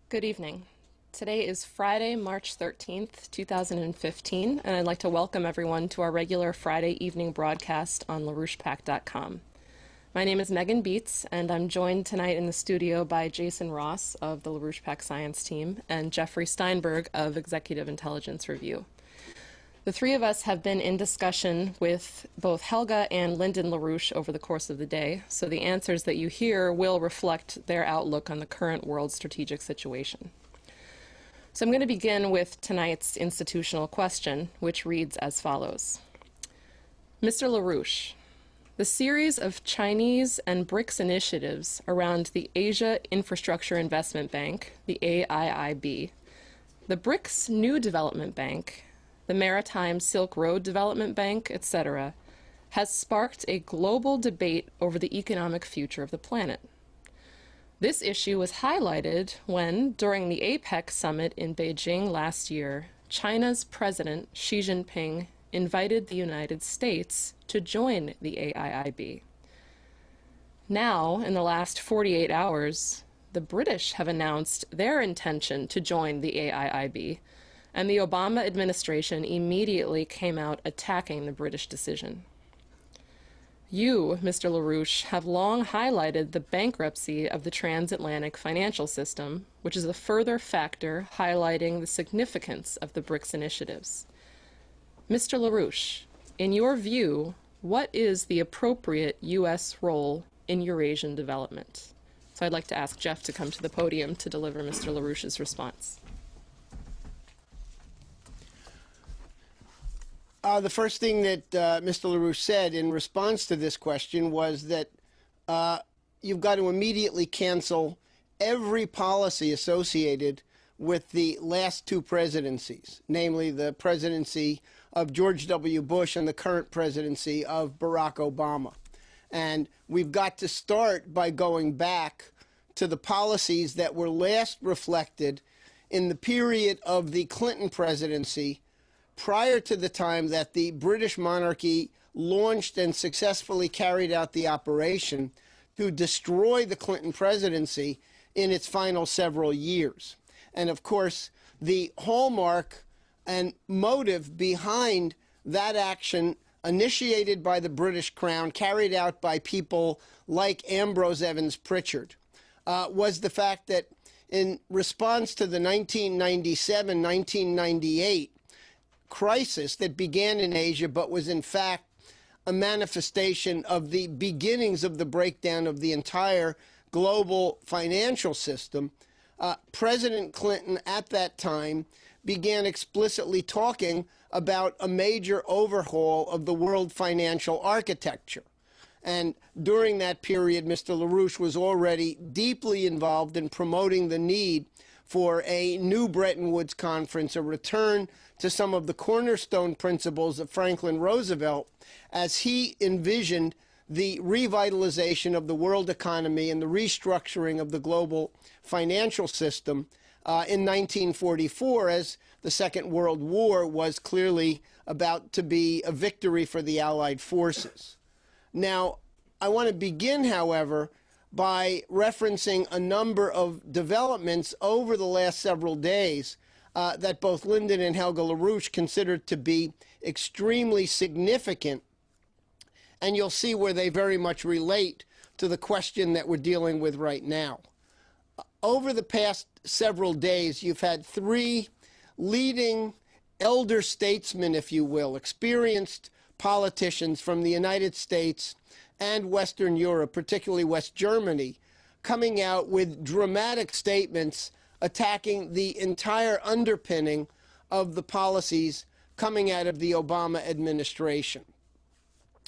Good evening. Today is Friday, March 13th, 2015, and I'd like to welcome everyone to our regular Friday evening broadcast on LaRouchePack.com. My name is Megan Beats, and I'm joined tonight in the studio by Jason Ross of the LaRouche Pack Science Team and Jeffrey Steinberg of Executive Intelligence Review. The three of us have been in discussion with both Helga and Lyndon LaRouche over the course of the day, so the answers that you hear will reflect their outlook on the current world strategic situation. So I'm going to begin with tonight's institutional question, which reads as follows. Mr. LaRouche, the series of Chinese and BRICS initiatives around the Asia Infrastructure Investment Bank, the AIIB, the BRICS New Development Bank, the Maritime Silk Road Development Bank, etc., has sparked a global debate over the economic future of the planet. This issue was highlighted when, during the APEC summit in Beijing last year, China's President Xi Jinping invited the United States to join the AIIB. Now, in the last 48 hours, the British have announced their intention to join the AIIB, and the Obama administration immediately came out attacking the British decision. You, Mr. LaRouche, have long highlighted the bankruptcy of the transatlantic financial system, which is a further factor highlighting the significance of the BRICS initiatives. Mr. LaRouche, in your view, what is the appropriate U.S. role in Eurasian development? So I'd like to ask Jeff to come to the podium to deliver Mr. LaRouche's response. The first thing that Mr. LaRouche said in response to this question was that you've got to immediately cancel every policy associated with the last two presidencies, namely the presidency of George W. Bush and the current presidency of Barack Obama. And we've got to start by going back to the policies that were last reflected in the period of the Clinton presidency, prior to the time that the British monarchy launched and successfully carried out the operation to destroy the Clinton presidency in its final several years. And of course, the hallmark and motive behind that action, initiated by the British Crown, carried out by people like Ambrose Evans Pritchard, was the fact that in response to the 1997-1998 crisis that began in Asia, but was in fact a manifestation of the beginnings of the breakdown of the entire global financial system, President Clinton at that time began explicitly talking about a major overhaul of the world financial architecture. And during that period, Mr. LaRouche was already deeply involved in promoting the need for a new Bretton Woods conference, a return to some of the cornerstone principles of Franklin Roosevelt as he envisioned the revitalization of the world economy and the restructuring of the global financial system in 1944, as the Second World War was clearly about to be a victory for the Allied forces. Now, I want to begin, however, by referencing a number of developments over the last several days that both Lyndon and Helga LaRouche considered to be extremely significant, and you'll see where they very much relate to the question that we're dealing with right now. Over the past several days, you've had three leading elder statesmen, if you will, experienced politicians from the United States and Western Europe, particularly West Germany, coming out with dramatic statements attacking the entire underpinning of the policies coming out of the Obama administration.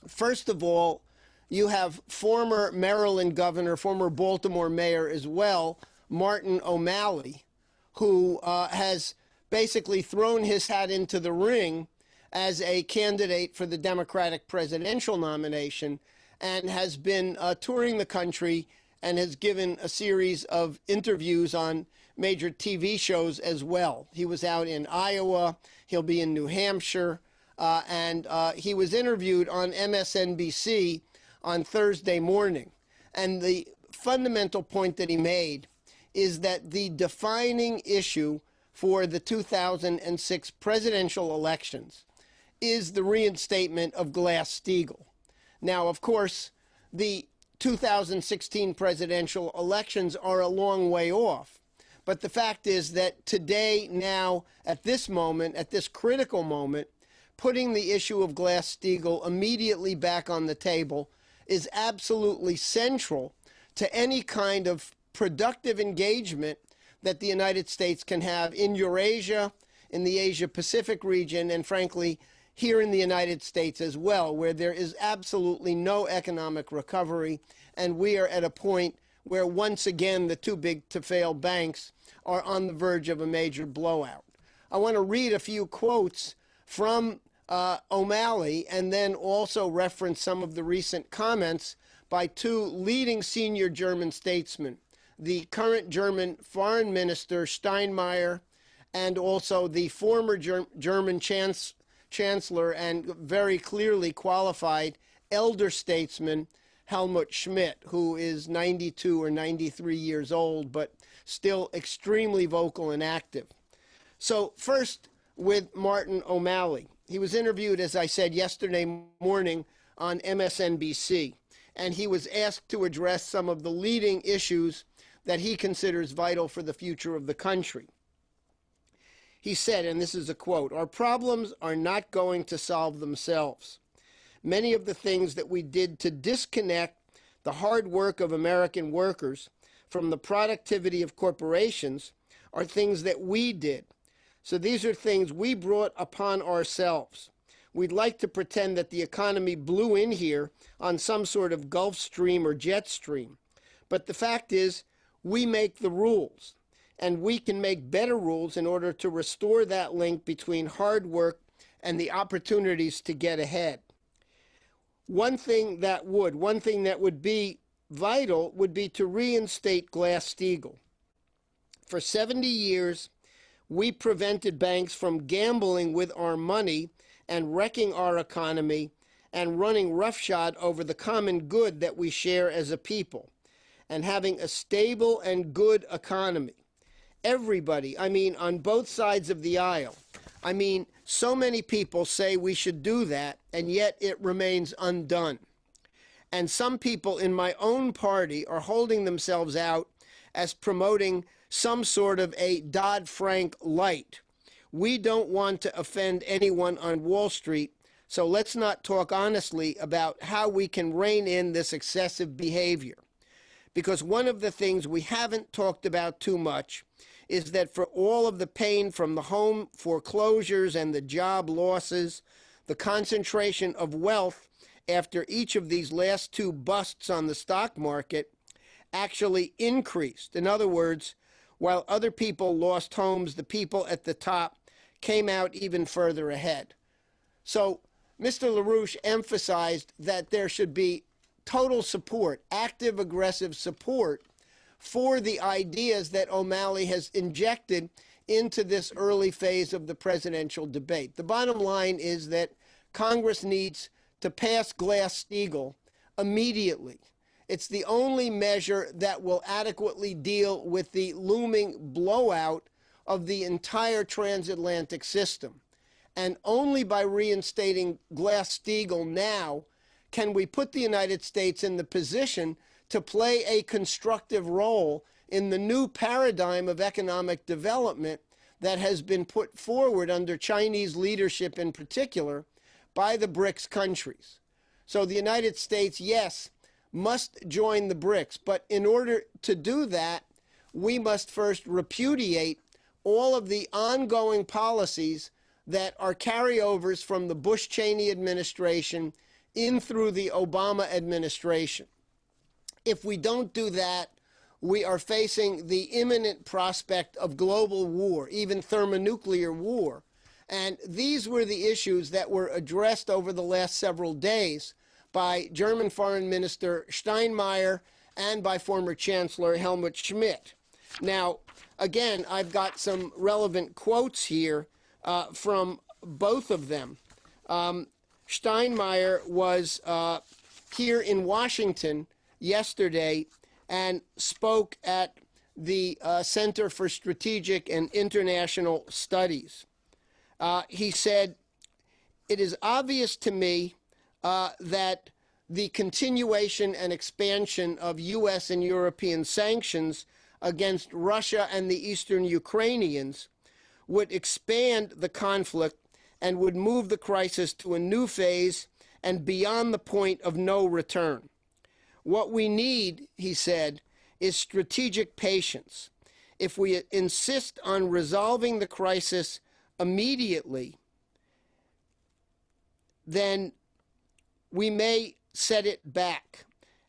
First of all, you have former Maryland governor, former Baltimore mayor as well, Martin O'Malley, who has basically thrown his hat into the ring as a candidate for the Democratic presidential nomination, and has been touring the country and has given a series of interviews on major TV shows as well. He was out in Iowa, he'll be in New Hampshire, and he was interviewed on MSNBC on Thursday morning. And the fundamental point that he made is that the defining issue for the 2006 presidential elections is the reinstatement of Glass-Steagall. Now, of course, the 2016 presidential elections are a long way off. But the fact is that today, now, at this moment, at this critical moment, putting the issue of Glass-Steagall immediately back on the table is absolutely central to any kind of productive engagement that the United States can have in Eurasia, in the Asia-Pacific region, and frankly, here in the United States as well, where there is absolutely no economic recovery, and we are at a point where once again the too-big-to-fail banks are on the verge of a major blowout. I want to read a few quotes from O'Malley and then also reference some of the recent comments by two leading senior German statesmen, the current German Foreign Minister Steinmeier and also the former German Chancellor and very clearly qualified elder statesman Helmut Schmidt, who is 92 or 93 years old, but still extremely vocal and active. So first with Martin O'Malley. He was interviewed, as I said, yesterday morning on MSNBC, and he was asked to address some of the leading issues that he considers vital for the future of the country. He said, and this is a quote, "Our problems are not going to solve themselves. Many of the things that we did to disconnect the hard work of American workers from the productivity of corporations are things that we did. So these are things we brought upon ourselves. We'd like to pretend that the economy blew in here on some sort of Gulf Stream or jet stream. But the fact is, we make the rules, and we can make better rules in order to restore that link between hard work and the opportunities to get ahead. One thing that would be vital would be to reinstate Glass-Steagall. For 70 years, we prevented banks from gambling with our money and wrecking our economy and running roughshod over the common good that we share as a people, and having a stable and good economy. Everybody, I mean, on both sides of the aisle, I mean, so many people say we should do that, and yet it remains undone. And some people in my own party are holding themselves out as promoting some sort of a Dodd-Frank light. We don't want to offend anyone on Wall Street, so let's not talk honestly about how we can rein in this excessive behavior. Because one of the things we haven't talked about too much is that for all of the pain from the home foreclosures and the job losses, the concentration of wealth after each of these last two busts on the stock market actually increased. In other words, while other people lost homes, the people at the top came out even further ahead. So Mr. LaRouche emphasized that there should be total support, active, aggressive support for the ideas that O'Malley has injected into this early phase of the presidential debate. The bottom line is that Congress needs to pass Glass-Steagall immediately. It's the only measure that will adequately deal with the looming blowout of the entire transatlantic system. And only by reinstating Glass-Steagall now can we put the United States in the position to play a constructive role in the new paradigm of economic development that has been put forward under Chinese leadership in particular by the BRICS countries. So the United States, yes, must join the BRICS, but in order to do that, we must first repudiate all of the ongoing policies that are carryovers from the Bush-Cheney administration in through the Obama administration. If we don't do that, we are facing the imminent prospect of global war, even thermonuclear war. And these were the issues that were addressed over the last several days by German Foreign Minister Steinmeier and by former Chancellor Helmut Schmidt. Now, again, I've got some relevant quotes here from both of them. Steinmeier was here in Washington yesterday and spoke at the Center for Strategic and International Studies. He said, "It is obvious to me that the continuation and expansion of U.S. and European sanctions against Russia and the eastern Ukrainians would expand the conflict and would move the crisis to a new phase and beyond the point of no return. What we need," he said, "is strategic patience. If we insist on resolving the crisis immediately, then we may set it back.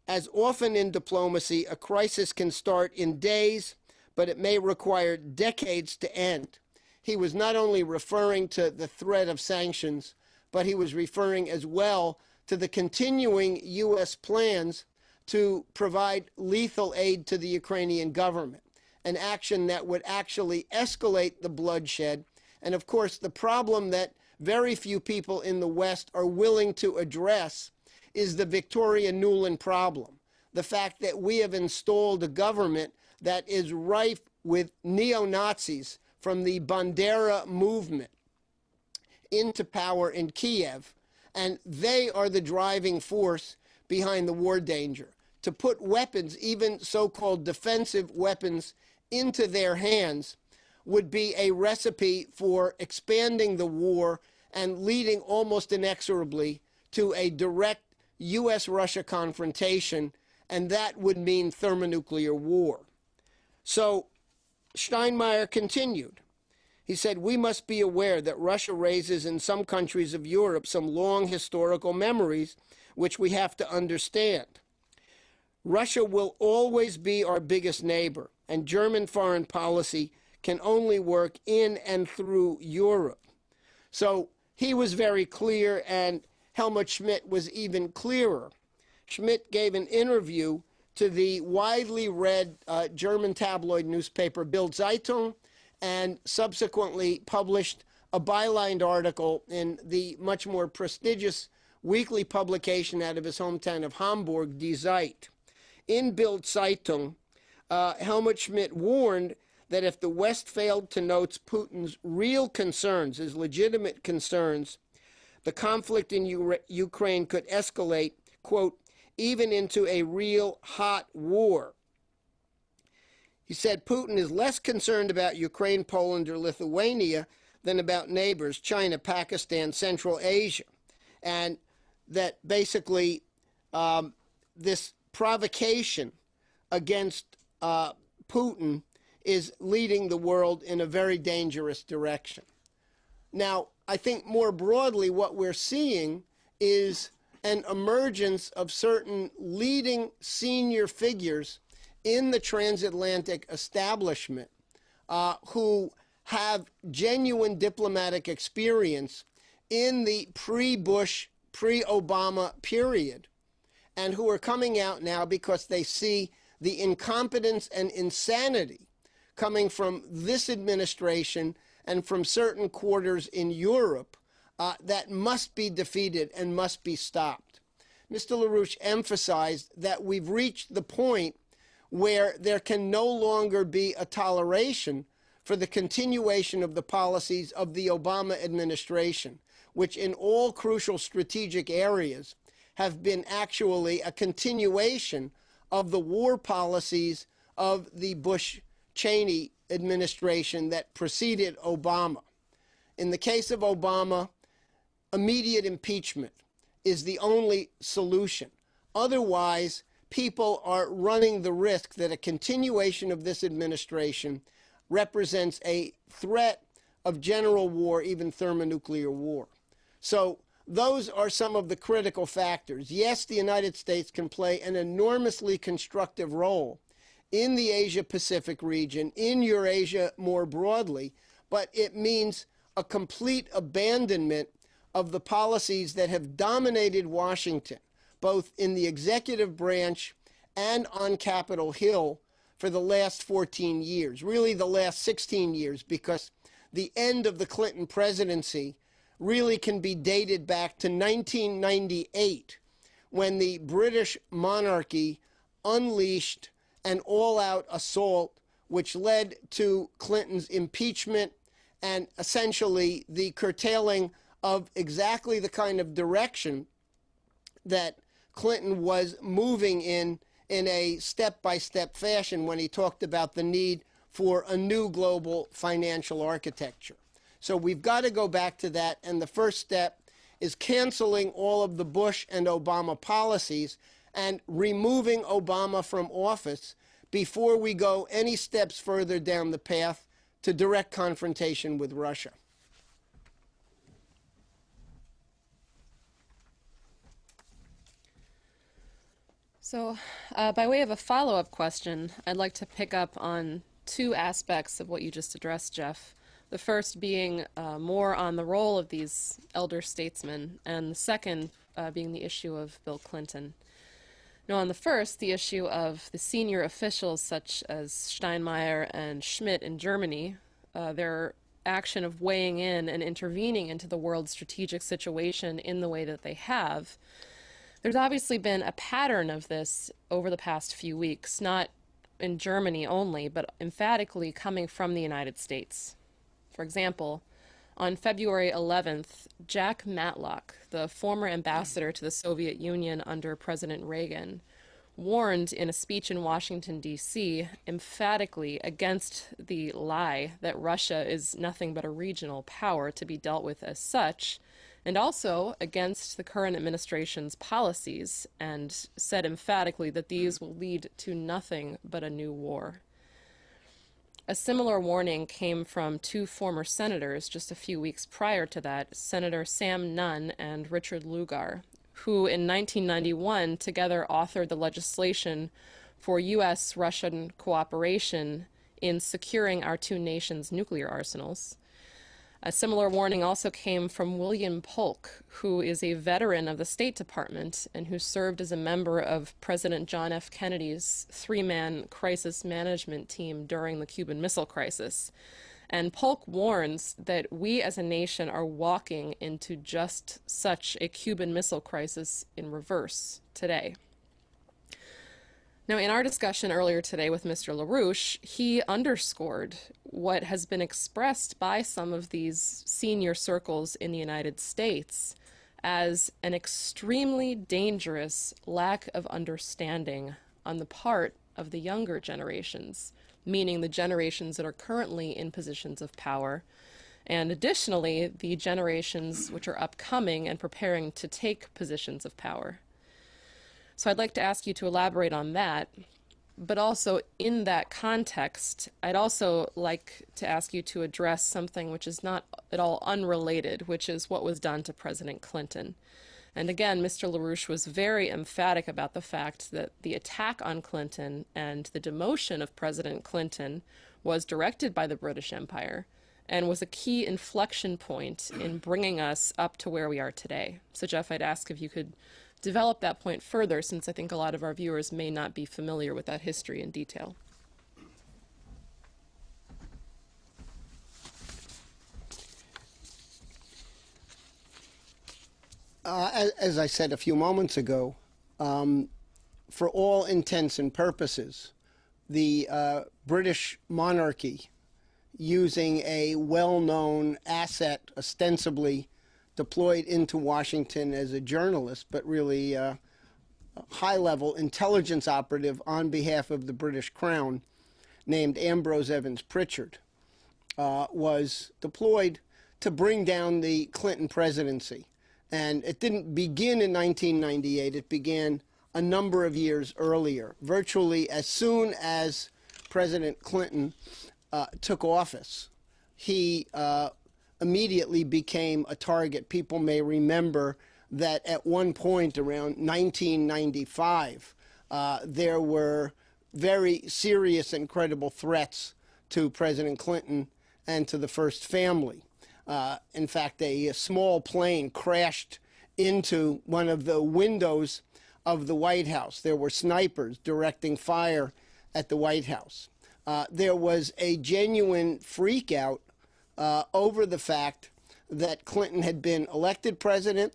As often in diplomacy, a crisis can start in days, but it may require decades to end." He was not only referring to the threat of sanctions, but he was referring as well to the continuing U.S. plans to provide lethal aid to the Ukrainian government, an action that would actually escalate the bloodshed. And of course, the problem that very few people in the West are willing to address is the Victoria Nuland problem. The fact that we have installed a government that is rife with neo-Nazis from the Bandera movement into power in Kiev, and they are the driving force behind the war danger. To put weapons, even so-called defensive weapons, into their hands would be a recipe for expanding the war and leading almost inexorably to a direct U.S.-Russia confrontation, and that would mean thermonuclear war. So Steinmeier continued. He said, "We must be aware that Russia raises in some countries of Europe some long historical memories which we have to understand. Russia will always be our biggest neighbor, and German foreign policy can only work in and through Europe." So he was very clear, and Helmut Schmidt was even clearer. Schmidt gave an interview to the widely read German tabloid newspaper Bild Zeitung, and subsequently published a bylined article in the much more prestigious weekly publication out of his hometown of Hamburg, Die Zeit. In Bild Zeitung, Helmut Schmidt warned that if the West failed to note Putin's real concerns, his legitimate concerns, the conflict in Ukraine could escalate, quote, even into a real hot war. He said Putin is less concerned about Ukraine, Poland, or Lithuania than about neighbors, China, Pakistan, Central Asia. And that basically this provocation against Putin is leading the world in a very dangerous direction. Now, I think more broadly what we're seeing is an emergence of certain leading senior figures in the transatlantic establishment who have genuine diplomatic experience in the pre-Bush, pre-Obama period, and who are coming out now because they see the incompetence and insanity coming from this administration and from certain quarters in Europe that must be defeated and must be stopped. Mr. LaRouche emphasized that we've reached the point where there can no longer be a toleration for the continuation of the policies of the Obama administration, which in all crucial strategic areas have been actually a continuation of the war policies of the Bush-Cheney administration that preceded Obama. In the case of Obama, immediate impeachment is the only solution. Otherwise, people are running the risk that a continuation of this administration represents a threat of general war, even thermonuclear war. So those are some of the critical factors. Yes, the United States can play an enormously constructive role in the Asia-Pacific region, in Eurasia more broadly, but it means a complete abandonment of the policies that have dominated Washington, both in the executive branch and on Capitol Hill for the last 14 years, really the last 16 years, because the end of the Clinton presidency really can be dated back to 1998, when the British monarchy unleashed an all-out assault which led to Clinton's impeachment and essentially the curtailing of exactly the kind of direction that Clinton was moving in a step-by-step fashion when he talked about the need for a new global financial architecture. So we've got to go back to that, and the first step is canceling all of the Bush and Obama policies and removing Obama from office before we go any steps further down the path to direct confrontation with Russia. So, by way of a follow-up question, I'd like to pick up on two aspects of what you just addressed, Jeff. The first being more on the role of these elder statesmen, and the second being the issue of Bill Clinton. Now, on the first, the issue of the senior officials such as Steinmeier and Schmidt in Germany, their action of weighing in and intervening into the world's strategic situation in the way that they have. There's obviously been a pattern of this over the past few weeks, not in Germany only, but emphatically coming from the United States. For example, on February 11th, Jack Matlock, the former ambassador to the Soviet Union under President Reagan, warned in a speech in Washington, D.C., emphatically against the lie that Russia is nothing but a regional power to be dealt with as such, and also against the current administration's policies, and said emphatically that these will lead to nothing but a new war. A similar warning came from two former senators just a few weeks prior to that, Senator Sam Nunn and Richard Lugar, who in 1991 together authored the legislation for U.S.-Russian cooperation in securing our two nations' nuclear arsenals. A similar warning also came from William Polk, who is a veteran of the State Department and who served as a member of President John F. Kennedy's three-man crisis management team during the Cuban Missile Crisis. And Polk warns that we as a nation are walking into just such a Cuban Missile Crisis in reverse today. Now, in our discussion earlier today with Mr. LaRouche, he underscored what has been expressed by some of these senior circles in the United States as an extremely dangerous lack of understanding on the part of the younger generations, meaning the generations that are currently in positions of power, and additionally, the generations which are upcoming and preparing to take positions of power. So I'd like to ask you to elaborate on that, but also in that context, I'd also like to ask you to address something which is not at all unrelated, which is what was done to President Clinton. And again, Mr. LaRouche was very emphatic about the fact that the attack on Clinton and the demotion of President Clinton was directed by the British Empire and was a key inflection point in bringing us up to where we are today. So Jeff, I'd ask if you could develop that point further, since I think a lot of our viewers may not be familiar with that history in detail. As I said a few moments ago, for all intents and purposes, the British monarchy, using a well-known asset ostensibly deployed into Washington as a journalist, but really a high-level intelligence operative on behalf of the British Crown, named Ambrose Evans Pritchard, was deployed to bring down the Clinton presidency. And it didn't begin in 1998, it began a number of years earlier. Virtually as soon as President Clinton took office, he immediately became a target. People may remember that at one point around 1995, there were very serious and credible threats to President Clinton and to the First Family. In fact, a small plane crashed into one of the windows of the White House. There were snipers directing fire at the White House. There was a genuine freak out over the fact that Clinton had been elected president.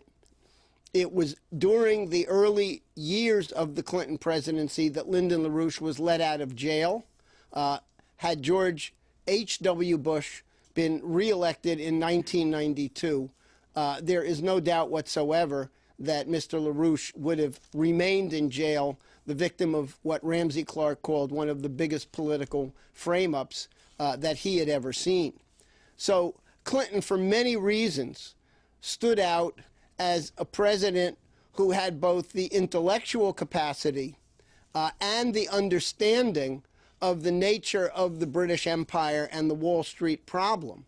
It was during the early years of the Clinton presidency that Lyndon LaRouche was let out of jail, had George H.W. Bush been reelected in 1992, there is no doubt whatsoever that Mr. LaRouche would have remained in jail, the victim of what Ramsey Clark called one of the biggest political frame-ups that he had ever seen. So Clinton, for many reasons, stood out as a president who had both the intellectual capacity and the understanding of the nature of the British Empire and the Wall Street problem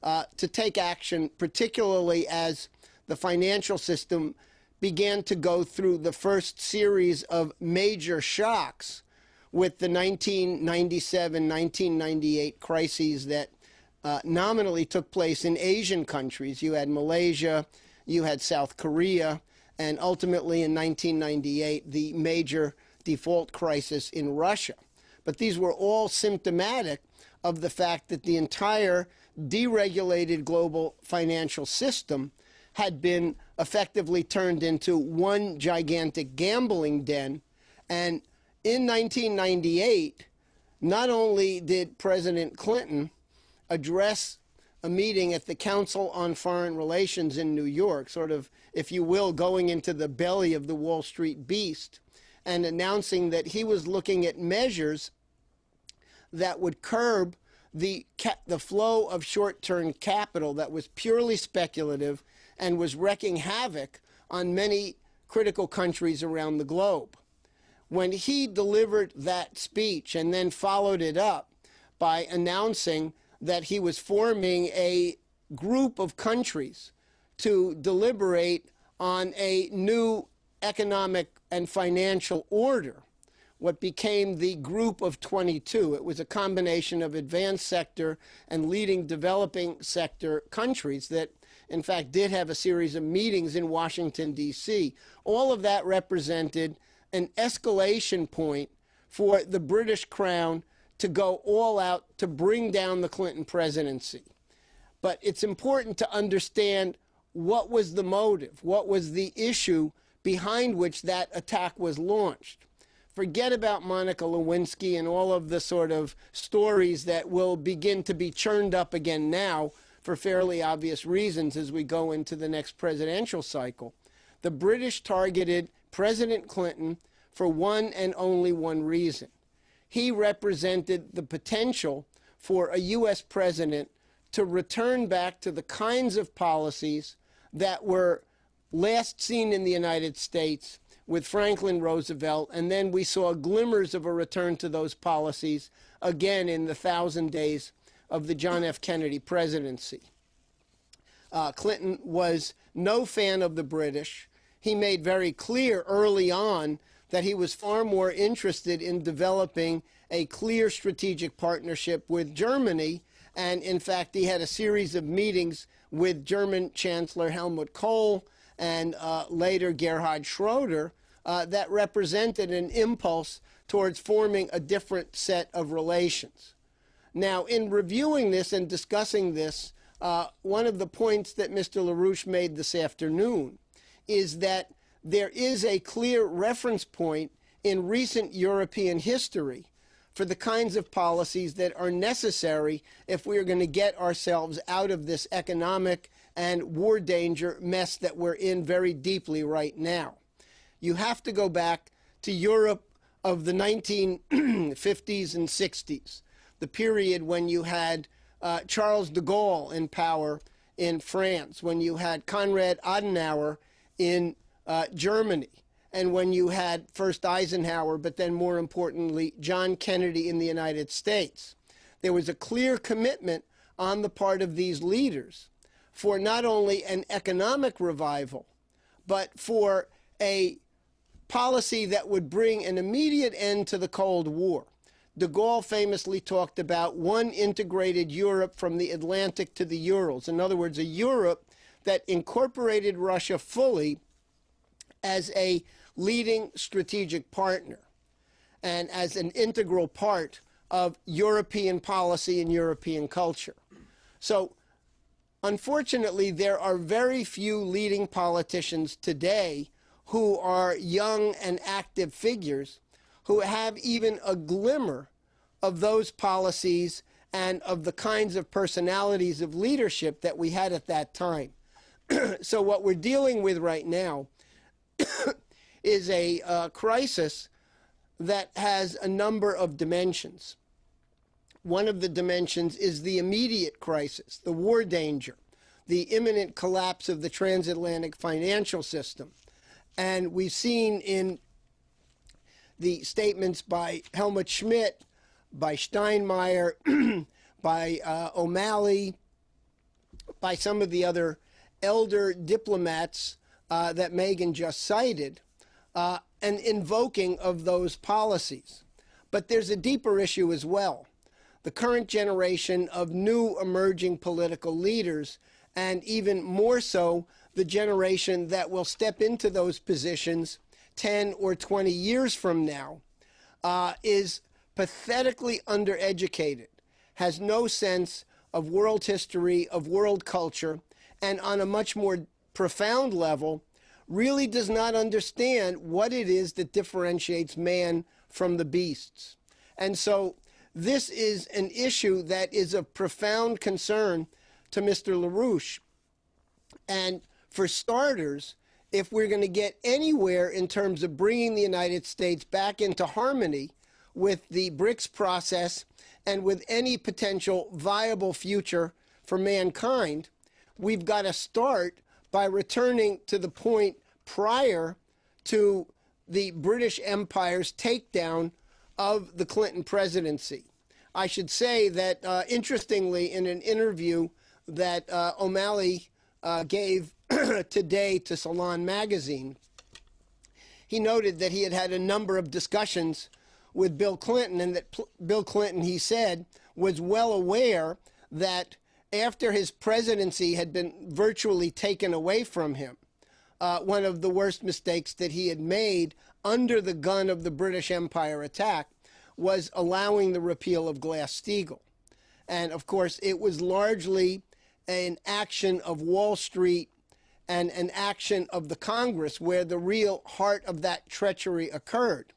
to take action, particularly as the financial system began to go through the first series of major shocks with the 1997-1998 crises that nominally took place in Asian countries. You had Malaysia, you had South Korea, and ultimately in 1998, the major default crisis in Russia. But these were all symptomatic of the fact that the entire deregulated global financial system had been effectively turned into one gigantic gambling den. And in 1998, not only did President Clinton address a meeting at the Council on Foreign Relations in New York, sort of, if you will, going into the belly of the Wall Street beast, and announcing that he was looking at measures that would curb the flow of short-term capital that was purely speculative and was wreaking havoc on many critical countries around the globe. When he delivered that speech and then followed it up by announcing that he was forming a group of countries to deliberate on a new economic and financial order, what became the Group of 22. It was a combination of advanced sector and leading developing sector countries that, in fact, did have a series of meetings in Washington, D.C. All of that represented an escalation point for the British Crown to go all out to bring down the Clinton presidency. But it's important to understand what was the motive, what was the issue behind which that attack was launched. Forget about Monica Lewinsky and all of the sort of stories that will begin to be churned up again now for fairly obvious reasons as we go into the next presidential cycle. The British targeted President Clinton for one and only one reason. He represented the potential for a U.S. president to return back to the kinds of policies that were last seen in the United States with Franklin Roosevelt, and then we saw glimmers of a return to those policies again in the 1,000 days of the John F. Kennedy presidency. Clinton was no fan of the British. He made very clear early on that he was far more interested in developing a clear strategic partnership with Germany, and in fact he had a series of meetings with German Chancellor Helmut Kohl and later Gerhard Schroeder that represented an impulse towards forming a different set of relations. Now, in reviewing this and discussing this, one of the points that Mr. LaRouche made this afternoon is that there is a clear reference point in recent European history for the kinds of policies that are necessary if we are going to get ourselves out of this economic and war danger mess that we're in very deeply right now. You have to go back to Europe of the 1950s and 60s, the period when you had Charles de Gaulle in power in France, when you had Konrad Adenauer in Germany, and when you had first Eisenhower, but then more importantly, John Kennedy in the United States. There was a clear commitment on the part of these leaders for not only an economic revival, but for a policy that would bring an immediate end to the Cold War. De Gaulle famously talked about one integrated Europe from the Atlantic to the Urals. In other words, a Europe that incorporated Russia fully as a leading strategic partner and as an integral part of European policy and European culture. So, unfortunately, there are very few leading politicians today who are young and active figures who have even a glimmer of those policies and of the kinds of personalities of leadership that we had at that time. So what we're dealing with right now is a crisis that has a number of dimensions. One of the dimensions is the immediate crisis, the war danger, the imminent collapse of the transatlantic financial system. And we've seen in the statements by Helmut Schmidt, by Steinmeier, by O'Malley, by some of the other elder diplomats that Megan just cited, an invoking of those policies. But there's a deeper issue as well. The current generation of new emerging political leaders, and even more so, the generation that will step into those positions 10 or 20 years from now, is pathetically undereducated, has no sense of world history, of world culture, and on a much more profound level, really does not understand what it is that differentiates man from the beasts. And so this is an issue that is of profound concern to Mr. LaRouche. And for starters, if we're going to get anywhere in terms of bringing the United States back into harmony with the BRICS process and with any potential viable future for mankind, we've got to start by returning to the point prior to the British Empire's takedown of the Clinton presidency. I should say that, interestingly, in an interview that O'Malley gave today to Salon magazine, he noted that he had had a number of discussions with Bill Clinton, and that Bill Clinton, he said, was well aware that after his presidency had been virtually taken away from him, one of the worst mistakes that he had made under the gun of the British Empire attack was allowing the repeal of Glass-Steagall. And of course, it was largely an action of Wall Street and an action of the Congress where the real heart of that treachery occurred.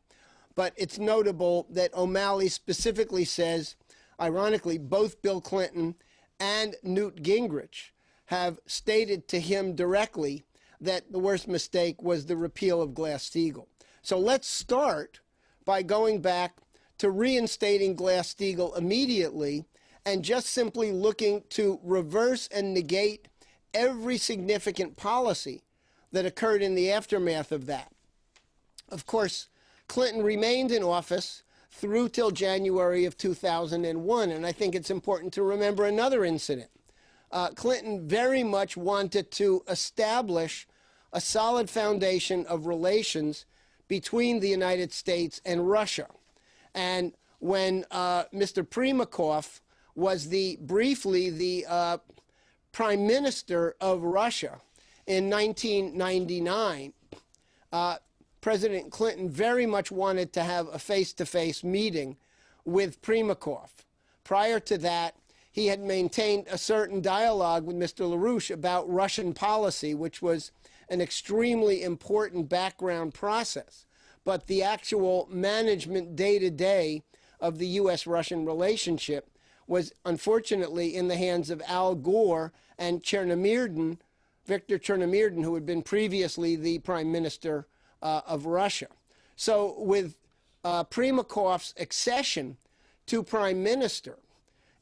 But it's notable that O'Malley specifically says, ironically, both Bill Clinton and Newt Gingrich have stated to him directly that the worst mistake was the repeal of Glass-Steagall. So let's start by going back to reinstating Glass-Steagall immediately and just simply looking to reverse and negate every significant policy that occurred in the aftermath of that. Of course, Clinton remained in office through till January of 2001, and I think it's important to remember another incident. Clinton very much wanted to establish a solid foundation of relations between the United States and Russia. And when Mr. Primakov was briefly the prime minister of Russia in 1999, President Clinton very much wanted to have a face-to-face meeting with Primakov. Prior to that, he had maintained a certain dialogue with Mr. LaRouche about Russian policy, which was an extremely important background process. But the actual management day-to-day of the U.S.-Russian relationship was unfortunately in the hands of Al Gore and Chernomyrdin, Viktor Chernomyrdin, who had been previously the prime minister of Russia. So with Primakov's accession to prime minister,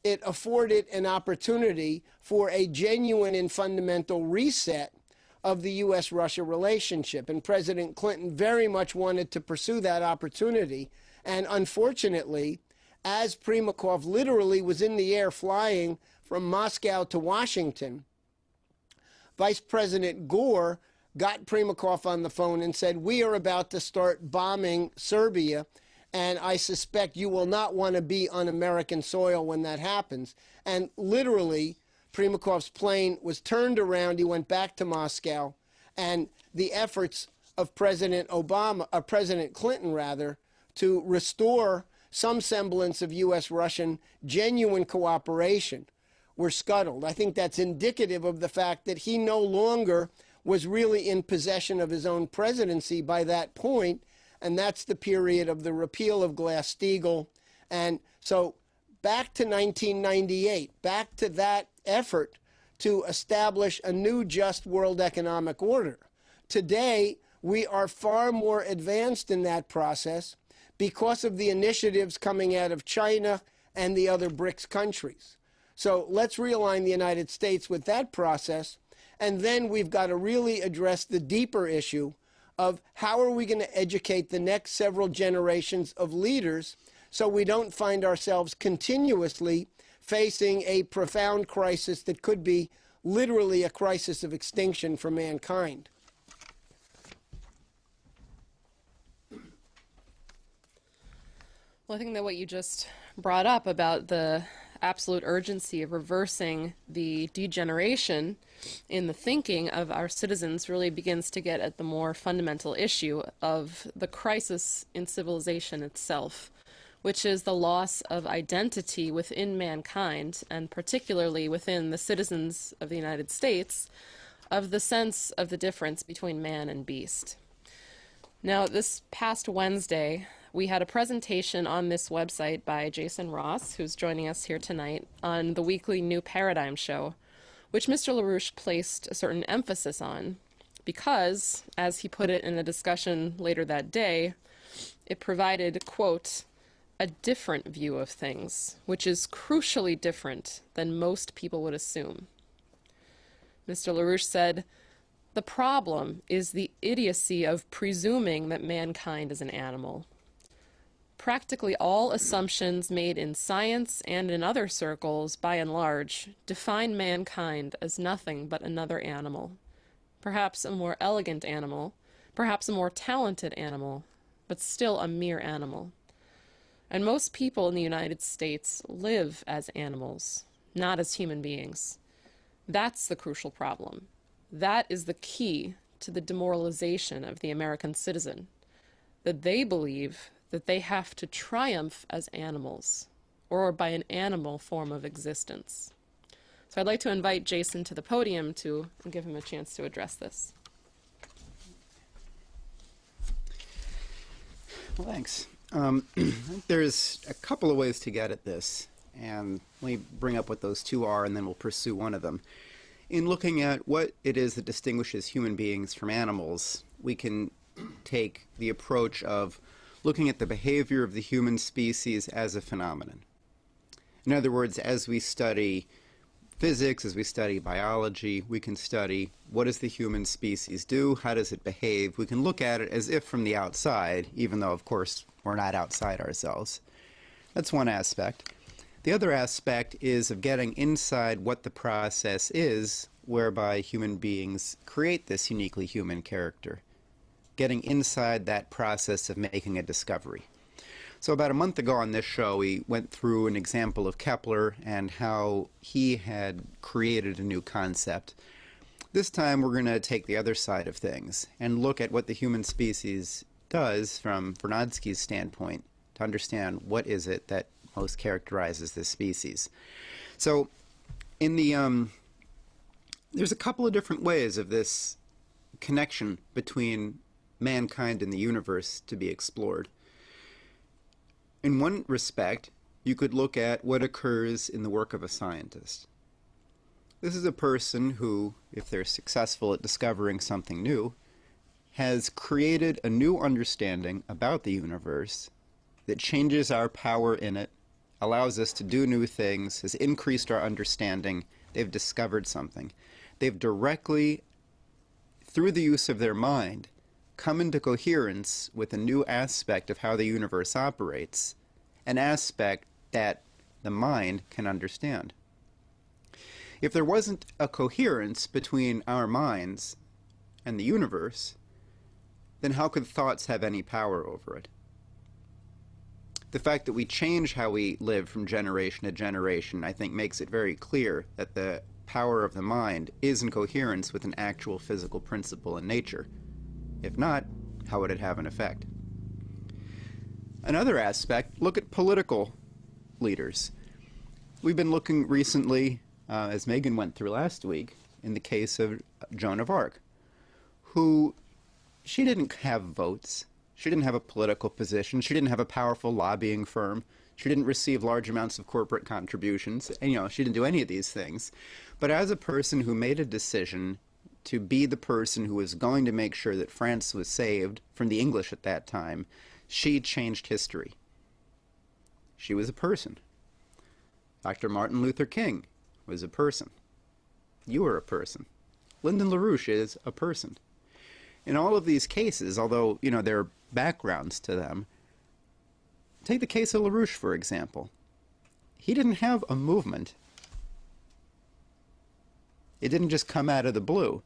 it afforded an opportunity for a genuine and fundamental reset of the U.S.-Russia relationship. And President Clinton very much wanted to pursue that opportunity. And unfortunately, as Primakov literally was in the air flying from Moscow to Washington, Vice President Gore got Primakov on the phone and said, "We are about to start bombing Serbia, and I suspect you will not want to be on American soil when that happens." And literally, Primakov's plane was turned around. He went back to Moscow, and the efforts of President Clinton, rather, to restore some semblance of U.S.-Russian genuine cooperation were scuttled. I think that's indicative of the fact that he no longer was really in possession of his own presidency by that point, and that's the period of the repeal of Glass-Steagall and So back to 1998, back to that effort to establish a new just world economic order. Today, we are far more advanced in that process because of the initiatives coming out of China and the other BRICS countries. So let's realign the United States with that process, and then we've got to really address the deeper issue of how are we going to educate the next several generations of leaders so we don't find ourselves continuously facing a profound crisis that could be literally a crisis of extinction for mankind. Well, I think that what you just brought up about the absolute urgency of reversing the degeneration in the thinking of our citizens really begins to get at the more fundamental issue of the crisis in civilization itself, which is the loss of identity within mankind, and particularly within the citizens of the United States, of the sense of the difference between man and beast. Now, this past Wednesday, we had a presentation on this website by Jason Ross, who's joining us here tonight, on the weekly New Paradigm show, which Mr. LaRouche placed a certain emphasis on because, as he put it in a discussion later that day, it provided, quote, a different view of things, which is crucially different than most people would assume. Mr. LaRouche said, the problem is the idiocy of presuming that mankind is an animal. Practically all assumptions made in science and in other circles, by and large, define mankind as nothing but another animal. Perhaps a more elegant animal, perhaps a more talented animal, but still a mere animal. And most people in the United States live as animals, not as human beings. That's the crucial problem. That is the key to the demoralization of the American citizen, that they believe that they have to triumph as animals, or by an animal form of existence. So I'd like to invite Jason to the podium to give him a chance to address this. Well, thanks. I think there's a couple of ways to get at this, and let me bring up what those two are, and then we'll pursue one of them. In looking at what it is that distinguishes human beings from animals, we can take the approach of looking at the behavior of the human species as a phenomenon. In other words, as we study physics, as we study biology, we can study what does the human species do, how does it behave. We can look at it as if from the outside, even though, of course, we're not outside ourselves. That's one aspect. The other aspect is of getting inside what the process is whereby human beings create this uniquely human character, getting inside that process of making a discovery. So about a month ago on this show, we went through an example of Kepler and how he had created a new concept. This time we're going to take the other side of things and look at what the human species does from Vernadsky's standpoint to understand what is it that most characterizes this species. So in the there's a couple of different ways of this connection between mankind and the universe to be explored. In one respect, you could look at what occurs in the work of a scientist. This is a person who, if they're successful at discovering something new, has created a new understanding about the universe that changes our power in it, allows us to do new things, has increased our understanding. They've discovered something. They've directly, through the use of their mind, come into coherence with a new aspect of how the universe operates, an aspect that the mind can understand. If there wasn't a coherence between our minds and the universe, then how could thoughts have any power over it? The fact that we change how we live from generation to generation, I think, makes it very clear that the power of the mind is in coherence with an actual physical principle in nature. If not, how would it have an effect? Another aspect, look at political leaders. We've been looking recently, as Megan went through last week, in the case of Joan of Arc, who, she didn't have votes. She didn't have a political position. She didn't have a powerful lobbying firm. She didn't receive large amounts of corporate contributions, and, she didn't do any of these things. But as a person who made a decision to be the person who was going to make sure that France was saved from the English at that time, she changed history. She was a person. Dr. Martin Luther King was a person. You are a person. Lyndon LaRouche is a person. In all of these cases, although, there are backgrounds to them, take the case of LaRouche, for example. He didn't have a movement. It didn't just come out of the blue.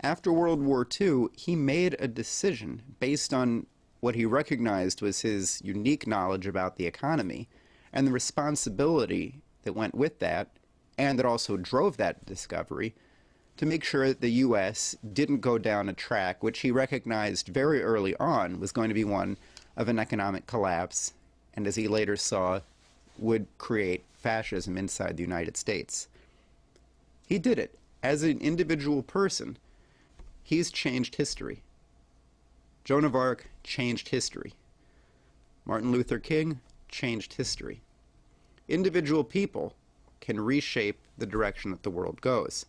After World War II, he made a decision based on what he recognized was his unique knowledge about the economy and the responsibility that went with that, and that also drove that discovery, to make sure that the U.S. didn't go down a track which he recognized very early on was going to be one of an economic collapse, and as he later saw, would create fascism inside the United States. He did it. As an individual person, he's changed history. Joan of Arc changed history. Martin Luther King changed history. Individual people can reshape the direction that the world goes.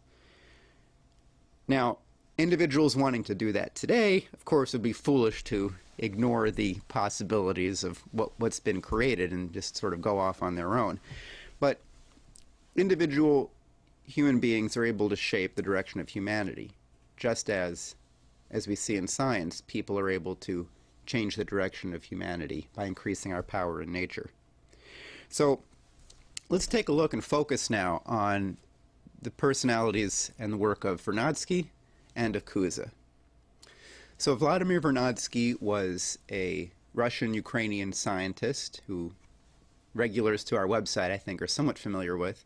Now, individuals wanting to do that today, of course, would be foolish to ignore the possibilities of what's been created and just sort of go off on their own. But individual human beings are able to shape the direction of humanity, just as we see in science, people are able to change the direction of humanity by increasing our power in nature. So let's take a look and focus now on the personalities and the work of Vernadsky and of Cuza. So Vladimir Vernadsky was a Russian-Ukrainian scientist who regulars to our website, I think, are somewhat familiar with.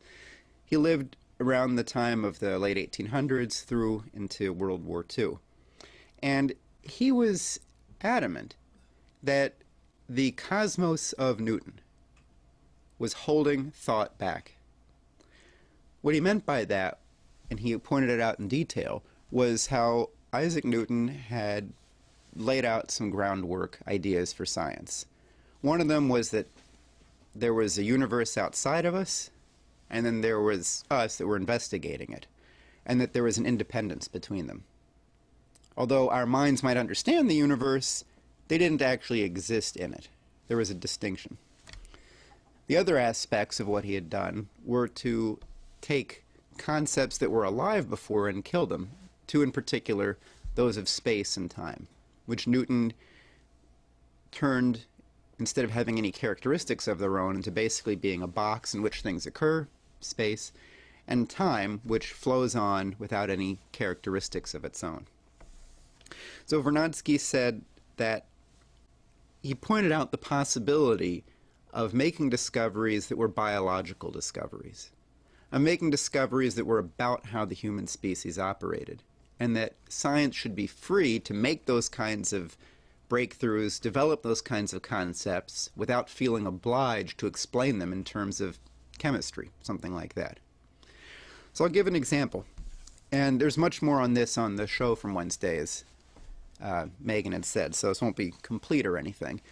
He lived around the time of the late 1800s through into World War II. And he was adamant that the cosmos of Newton was holding thought back. What he meant by that, and he pointed it out in detail, was how Isaac Newton had laid out some groundwork ideas for science. One of them was that there was a universe outside of us, and then there was us that were investigating it, and that there was an independence between them. Although our minds might understand the universe, they didn't actually exist in it. There was a distinction. The other aspects of what he had done were to take concepts that were alive before and kill them, two in particular, those of space and time, which Newton turned, instead of having any characteristics of their own, into basically being a box in which things occur, space, and time, which flows on without any characteristics of its own. So Vernadsky said that he pointed out the possibility of making discoveries that were biological discoveries, of making discoveries that were about how the human species operated, and that science should be free to make those kinds of breakthroughs, develop those kinds of concepts without feeling obliged to explain them in terms of chemistry, something like that. So I'll give an example, and there's much more on this on the show from Wednesday, as Megan had said, so this won't be complete or anything.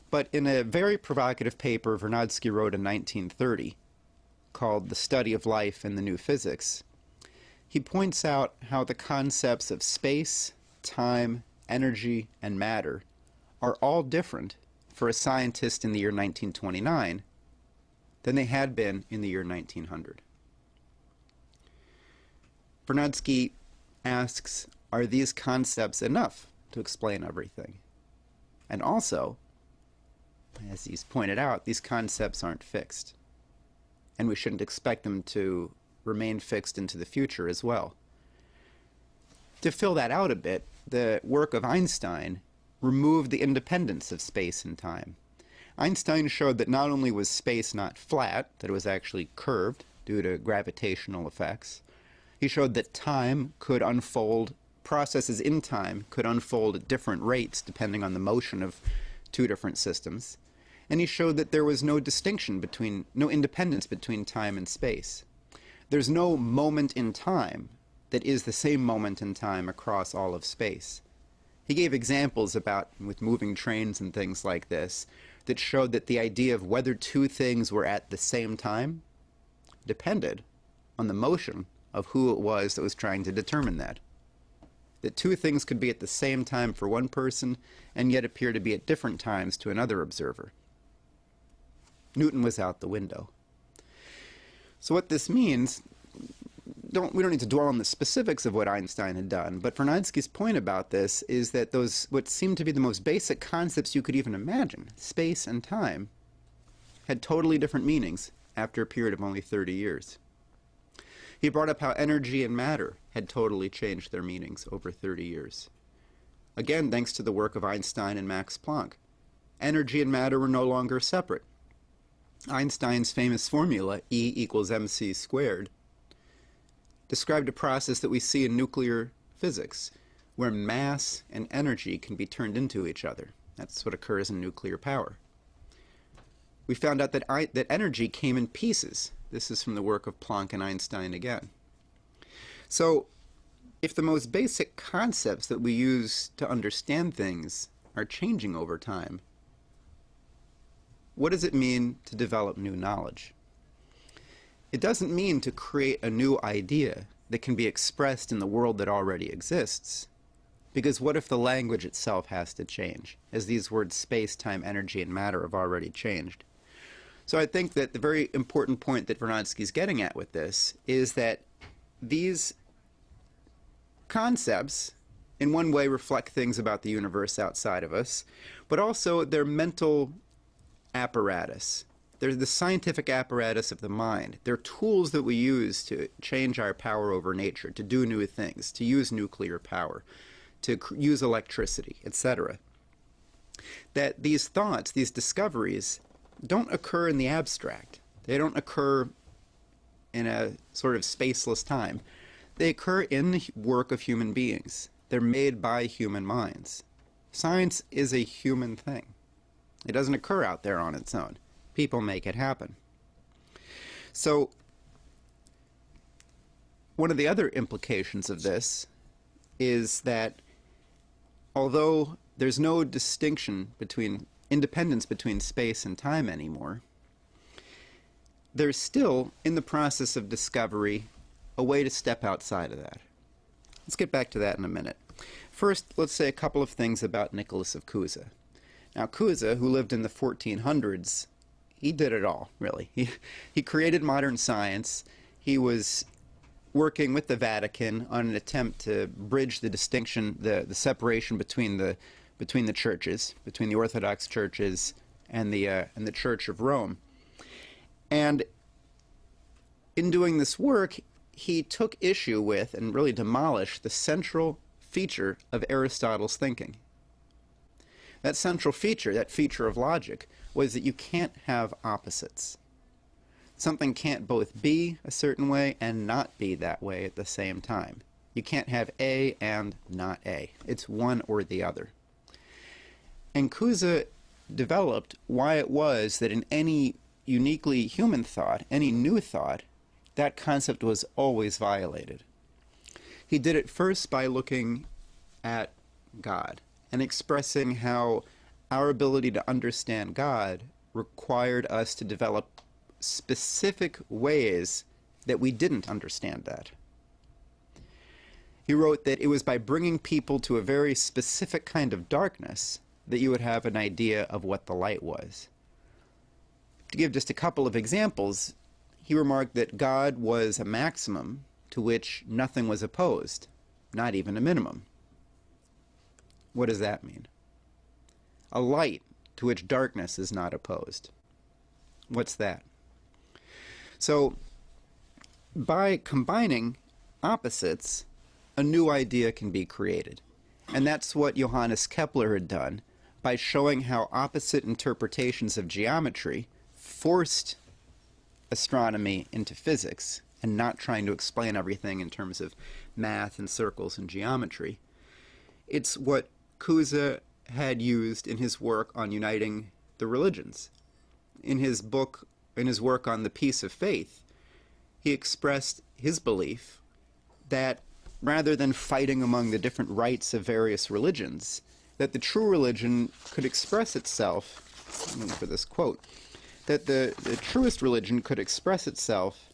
But in a very provocative paper Vernadsky wrote in 1930 called The Study of Life and the New Physics, he points out how the concepts of space, time, energy, and matter are all different for a scientist in the year 1929 than they had been in the year 1900. Vernadsky asks, are these concepts enough to explain everything? And also, as he's pointed out, these concepts aren't fixed, and we shouldn't expect them to remain fixed into the future as well. To fill that out a bit, the work of Einstein removed the independence of space and time. Einstein showed that not only was space not flat, that it was actually curved due to gravitational effects. He showed that time could unfold, processes in time could unfold at different rates depending on the motion of two different systems. And he showed that there was no distinction between, no independence between time and space. There's no moment in time that is the same moment in time across all of space. He gave examples about, with moving trains and things like this, that showed that the idea of whether two things were at the same time depended on the motion of who it was that was trying to determine that. That two things could be at the same time for one person and yet appear to be at different times to another observer. Newton was out the window. So what this means, we don't need to dwell on the specifics of what Einstein had done, but Vronsky's point about this is that those, what seemed to be the most basic concepts you could even imagine, space and time, had totally different meanings after a period of only 30 years. He brought up how energy and matter had totally changed their meanings over 30 years. Again, thanks to the work of Einstein and Max Planck. Energy and matter were no longer separate. Einstein's famous formula, E equals mc squared, described a process that we see in nuclear physics, where mass and energy can be turned into each other. That's what occurs in nuclear power. We found out that energy came in pieces. This is from the work of Planck and Einstein again. So, if the most basic concepts that we use to understand things are changing over time, what does it mean to develop new knowledge? It doesn't mean to create a new idea that can be expressed in the world that already exists. Because what if the language itself has to change, as these words space, time, energy, and matter have already changed? So I think that the very important point that Vronsky's getting at with this is that these concepts, in one way, reflect things about the universe outside of us, but also they're mental apparatus. They're the scientific apparatus of the mind. They're tools that we use to change our power over nature, to do new things, to use nuclear power, to use electricity, etc. That these thoughts, these discoveries, don't occur in the abstract. They don't occur in a sort of spaceless time. They occur in the work of human beings. They're made by human minds. Science is a human thing. It doesn't occur out there on its own. People make it happen. So, one of the other implications of this is that although there's no distinction between independence between space and time anymore, there's still, in the process of discovery, a way to step outside of that. Let's get back to that in a minute. First, let's say a couple of things about Nicholas of Cusa. Now, Cusa, who lived in the 1400s, he did it all, really. He created modern science. He was working with the Vatican on an attempt to bridge the distinction, the separation between the churches, between the Orthodox churches and the Church of Rome. And in doing this work, he took issue with and really demolished the central feature of Aristotle's thinking. That central feature, that feature of logic, was that you can't have opposites. Something can't both be a certain way and not be that way at the same time. You can't have A and not A. It's one or the other. And Cusa developed why it was that in any uniquely human thought, any new thought, that concept was always violated. He did it first by looking at God and expressing how our ability to understand God required us to develop specific ways that we didn't understand that. He wrote that it was by bringing people to a very specific kind of darkness that you would have an idea of what the light was. To give just a couple of examples, he remarked that God was a maximum to which nothing was opposed, not even a minimum. What does that mean? A light to which darkness is not opposed. What's that? So, by combining opposites, a new idea can be created. And that's what Johannes Kepler had done by showing how opposite interpretations of geometry forced astronomy into physics and not trying to explain everything in terms of math and circles and geometry. It's what Cusa had used in his work on uniting the religions. In his work on the Peace of Faith, he expressed his belief that rather than fighting among the different rites of various religions, that the true religion could express itself for this quote, that the truest religion could express itself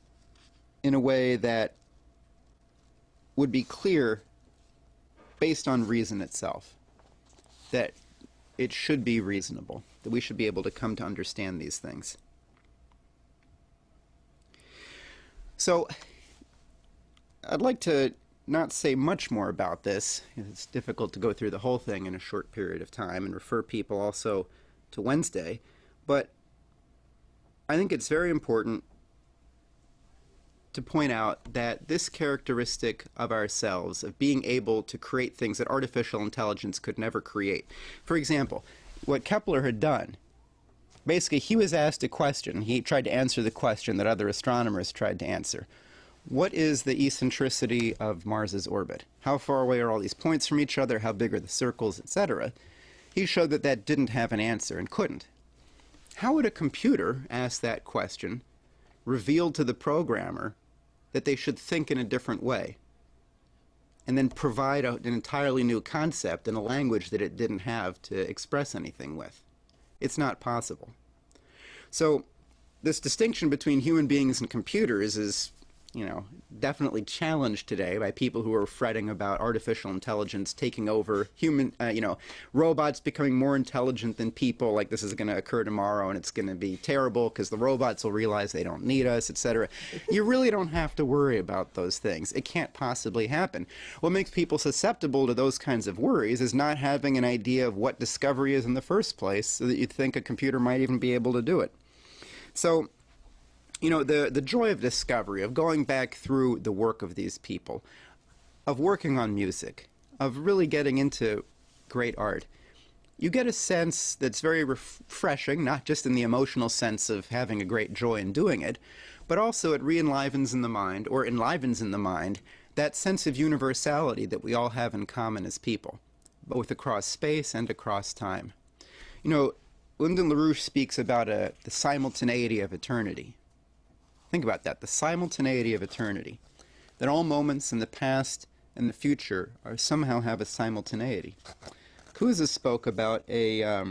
in a way that would be clear based on reason itself, that it should be reasonable, that we should be able to come to understand these things. So I'd like to not say much more about this. It's difficult to go through the whole thing in a short period of time and refer people also to Wednesday, but I think it's very important to point out that this characteristic of ourselves, of being able to create things that artificial intelligence could never create. For example, what Kepler had done, basically he was asked a question. He tried to answer the question that other astronomers tried to answer. What is the eccentricity of Mars's orbit? How far away are all these points from each other? How big are the circles, etc.? He showed that that didn't have an answer and couldn't. How would a computer ask that question, reveal to the programmer that they should think in a different way, and then provide an entirely new concept in a language that it didn't have to express anything with? It's not possible. So this distinction between human beings and computers is, definitely challenged today by people who are fretting about artificial intelligence taking over human, robots becoming more intelligent than people, like this is going to occur tomorrow and it's going to be terrible because the robots will realize they don't need us, etc. You really don't have to worry about those things. It can't possibly happen. What makes people susceptible to those kinds of worries is not having an idea of what discovery is in the first place, so that you think a computer might even be able to do it. So, the joy of discovery, of going back through the work of these people, of working on music, of really getting into great art, you get a sense that's very refreshing, not just in the emotional sense of having a great joy in doing it, but also it re-enlivens in the mind, or enlivens in the mind, that sense of universality that we all have in common as people, both across space and across time. Lyndon LaRouche speaks about the simultaneity of eternity. Think about that, the simultaneity of eternity, that all moments in the past and the future somehow have a simultaneity. Cusa spoke about a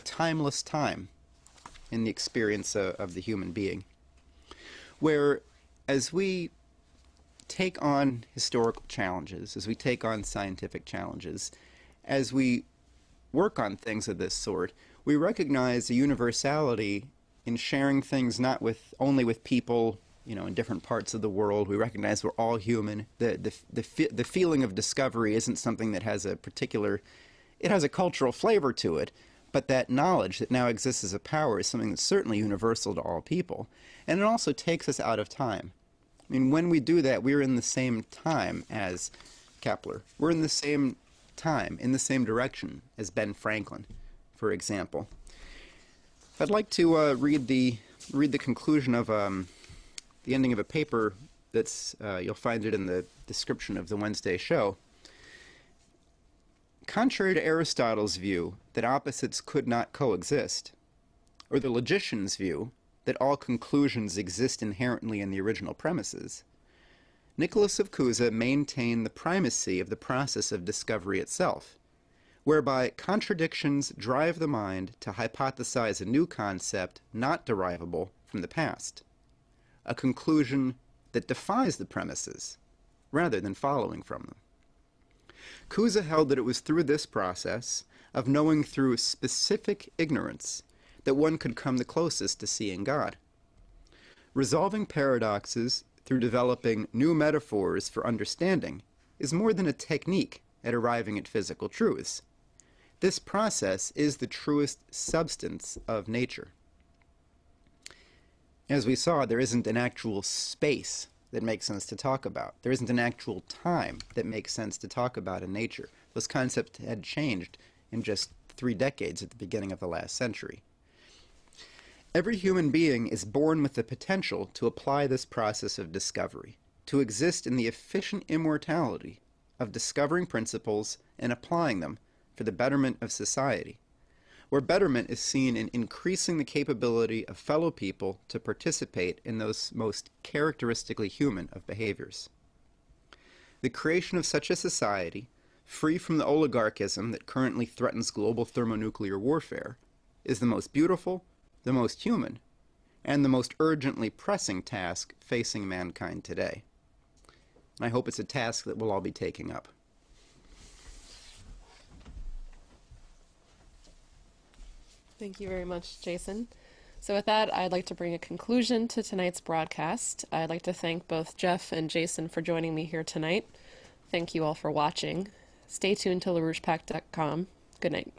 timeless time in the experience of the human being, where as we take on historical challenges, as we take on scientific challenges, as we work on things of this sort, we recognize the universality in sharing things not only with people, in different parts of the world. We recognize we're all human. The feeling of discovery isn't something that has it has a cultural flavor to it, but that knowledge that now exists as a power is something that's certainly universal to all people. And it also takes us out of time. When we do that, we're in the same time as Kepler. We're in the same time, in the same direction as Ben Franklin, for example. I'd like to read the conclusion of the ending of a paper that's you'll find it in the description of the Wednesday show. Contrary to Aristotle's view that opposites could not coexist, or the logician's view that all conclusions exist inherently in the original premises, Nicholas of Cusa maintained the primacy of the process of discovery itself, whereby contradictions drive the mind to hypothesize a new concept not derivable from the past, a conclusion that defies the premises rather than following from them. Cusa held that it was through this process of knowing through specific ignorance that one could come the closest to seeing God. Resolving paradoxes through developing new metaphors for understanding is more than a technique at arriving at physical truths. This process is the truest substance of nature. As we saw, there isn't an actual space that makes sense to talk about. There isn't an actual time that makes sense to talk about in nature. Those concepts had changed in just 3 decades at the beginning of the last century. Every human being is born with the potential to apply this process of discovery, to exist in the efficient immortality of discovering principles and applying them for the betterment of society, where betterment is seen in increasing the capability of fellow people to participate in those most characteristically human of behaviors. The creation of such a society, free from the oligarchism that currently threatens global thermonuclear warfare, is the most beautiful, the most human, and the most urgently pressing task facing mankind today. And I hope it's a task that we'll all be taking up. Thank you very much, Jason. So with that, I'd like to bring a conclusion to tonight's broadcast. I'd like to thank both Jeff and Jason for joining me here tonight. Thank you all for watching. Stay tuned to LaRouchePack.com. Good night.